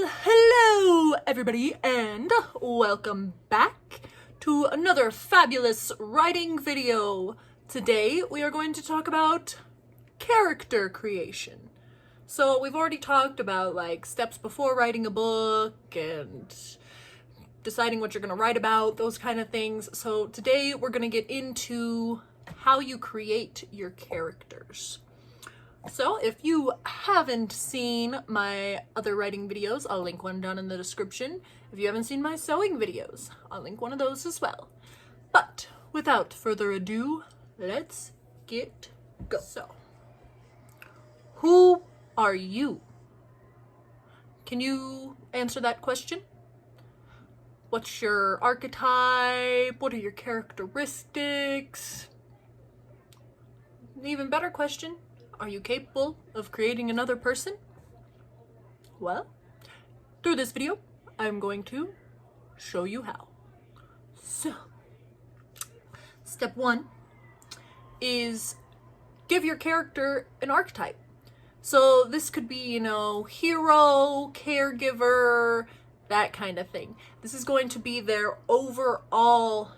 Hello everybody and welcome back to another fabulous writing video. Today we are going to talk about character creation. So we've already talked about like steps before writing a book and deciding what you're going to write about, those kind of things. So today we're going to get into how you create your characters. So if you haven't seen my other writing videos, I'll link one down in the description. If you haven't seen my sewing videos, I'll link one of those as well. But without further ado, let's get go. So, who are you? Can you answer that question? What's your archetype? What are your characteristics? An even better question. Are you capable of creating another person? Well, through this video, I'm going to show you how. So, step one is give your character an archetype. So this could be, hero, caregiver, that kind of thing. This is going to be their overall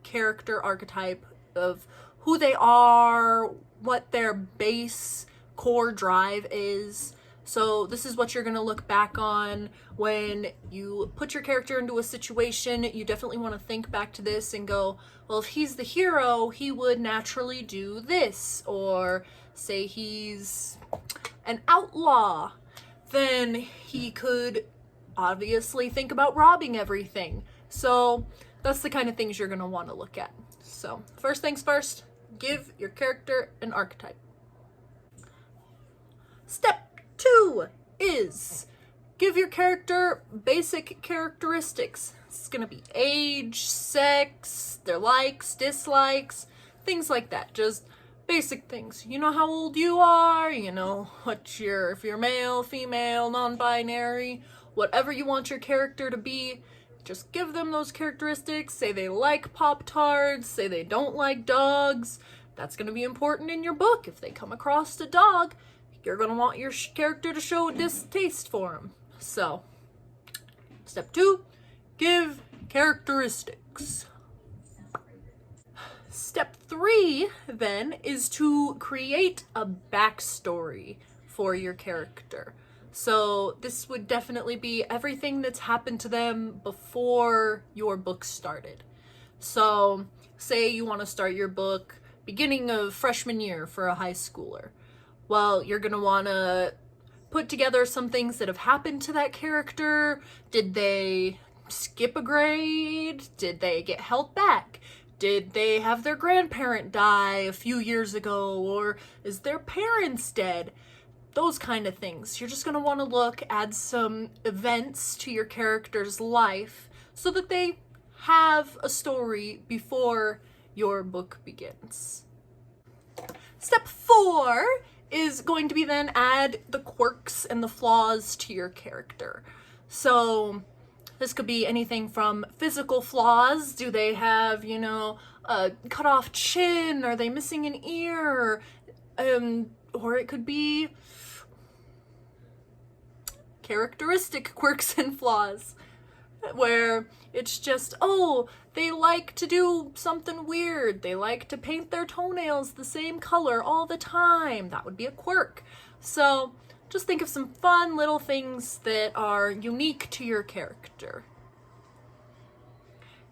character archetype of who they are, what their base core drive is. So this is what you're going to look back on when you put your character into a situation. You definitely want to think back to this and go, well, if he's the hero, he would naturally do this. Or say he's an outlaw, then he could obviously think about robbing everything. So that's the kind of things you're going to want to look at. So first things first, give your character an archetype. Step two is give your character basic characteristics. It's going to be age, sex, their likes, dislikes, things like that. Just basic things. You know how old you are, if you're male, female, non-binary, whatever you want your character to be. Just give them those characteristics. Say they like Pop-Tarts, say they don't like dogs. That's going to be important in your book. If they come across a dog, you're going to want your character to show a distaste for them. So, step two, give characteristics. Step three, then, is to create a backstory for your character. So this would definitely be everything that's happened to them before your book started. So say you want to start your book beginning of freshman year for a high schooler. Well, you're going to want to put together some things that have happened to that character. Did they skip a grade? Did they get held back? Did they have their grandparent die a few years ago? Or is their parents dead? Those kind of things. You're just going to want to add some events to your character's life so that they have a story before your book begins. Step four is going to be then add the quirks and the flaws to your character. So this could be anything from physical flaws. Do they have, a cut off chin? Are they missing an ear? Or it could be characteristic quirks and flaws, where it's just, they like to do something weird. They like to paint their toenails the same color all the time. That would be a quirk. So just think of some fun little things that are unique to your character.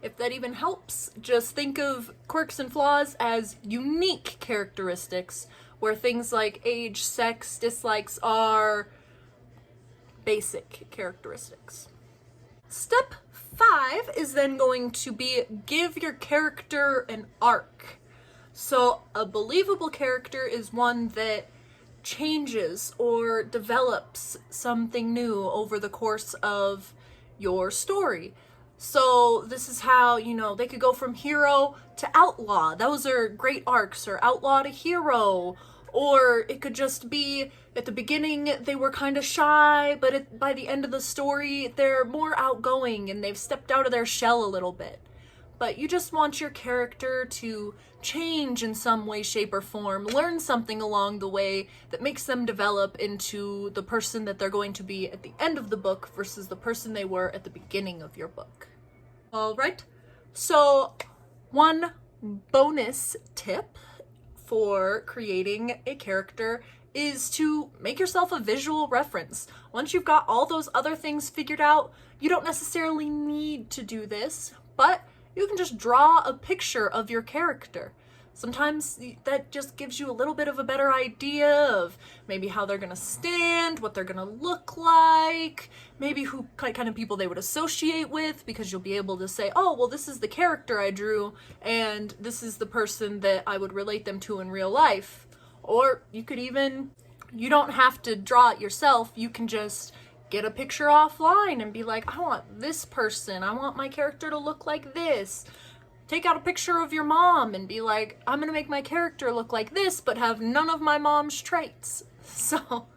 If that even helps, just think of quirks and flaws as unique characteristics, where things like age, sex, dislikes are basic characteristics. Step five is then going to be give your character an arc. So a believable character is one that changes or develops something new over the course of your story. So this is how, they could go from hero to outlaw. Those are great arcs, or outlaw to hero. Or it could just be at the beginning they were kind of shy, but by the end of the story they're more outgoing and they've stepped out of their shell a little bit. but you just want your character to change in some way, shape, or form, learn something along the way that makes them develop into the person that they're going to be at the end of the book versus the person they were at the beginning of your book. All right, so one bonus tip for creating a character is to make yourself a visual reference. Once you've got all those other things figured out, you don't necessarily need to do this, but you can just draw a picture of your character. Sometimes that just gives you a little bit of a better idea of maybe how they're gonna stand, what they're gonna look like, maybe who kind of people they would associate with, because you'll be able to say, oh, well, this is the character I drew, and this is the person that I would relate them to in real life. Or you could even, you don't have to draw it yourself, you can just get a picture offline and be like, I want this person, I want my character to look like this. Take out a picture of your mom and be like, I'm gonna make my character look like this, but have none of my mom's traits. So,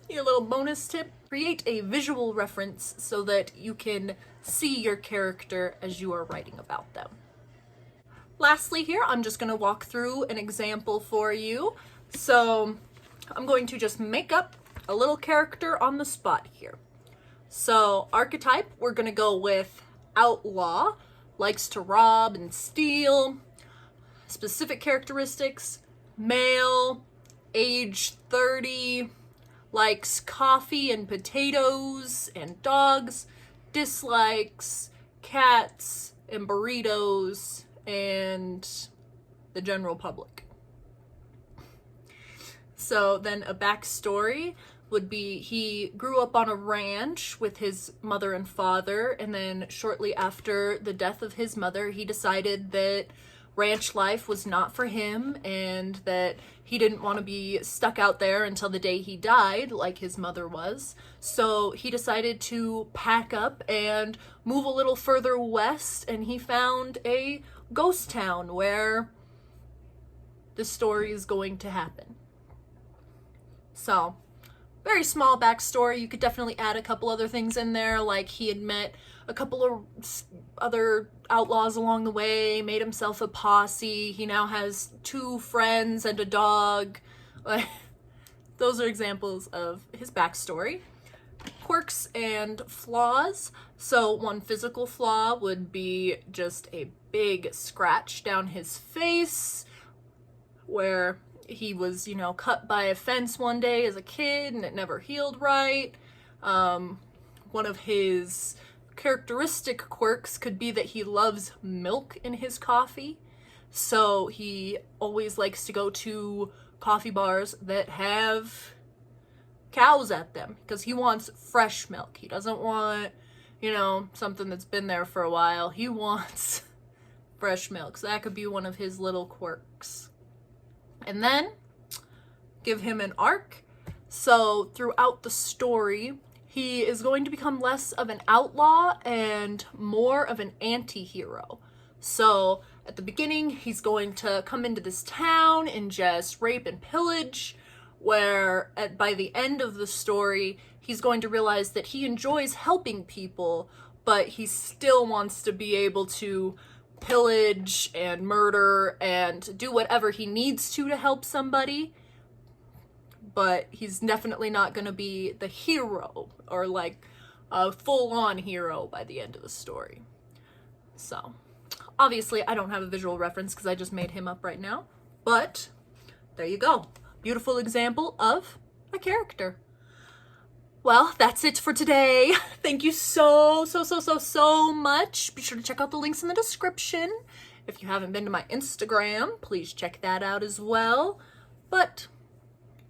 your little bonus tip, create a visual reference so that you can see your character as you are writing about them. Lastly here, I'm just gonna walk through an example for you. So, I'm going to just make up a little character on the spot here. So, archetype, we're gonna go with outlaw, likes to rob and steal. Specific characteristics, male, age 30, likes coffee and potatoes and dogs, dislikes cats and burritos and the general public. So then a backstory would be he grew up on a ranch with his mother and father, and then shortly after the death of his mother, he decided that ranch life was not for him and that he didn't want to be stuck out there until the day he died like his mother was. So he decided to pack up and move a little further west, and he found a ghost town where the story is going to happen. So, very small backstory. You could definitely add a couple other things in there, like he had met a couple of other outlaws along the way, made himself a posse, he now has 2 friends and a dog. Those are examples of his backstory. Quirks and flaws. So one physical flaw would be just a big scratch down his face where he was, cut by a fence one day as a kid and it never healed right. One of his characteristic quirks could be that he loves milk in his coffee. So he always likes to go to coffee bars that have cows at them because he wants fresh milk. He doesn't want, something that's been there for a while. He wants fresh milk. So that could be one of his little quirks. And then give him an arc. So throughout the story, he is going to become less of an outlaw and more of an anti-hero. So at the beginning, he's going to come into this town and just rape and pillage, where by the end of the story, he's going to realize that he enjoys helping people, but he still wants to be able to pillage and murder and do whatever he needs to help somebody, but he's definitely not going to be the hero or like a full-on hero by the end of the story. So obviously I don't have a visual reference because I just made him up right now, but there you go. Beautiful example of a character. Well, that's it for today. Thank you so much. Be sure to check out the links in the description. If you haven't been to my Instagram, please check that out as well. But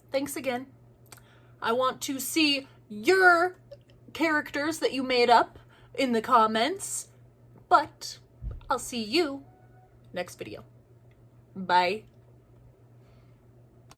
thanks again. I want to see your characters that you made up in the comments. But I'll see you next video. Bye.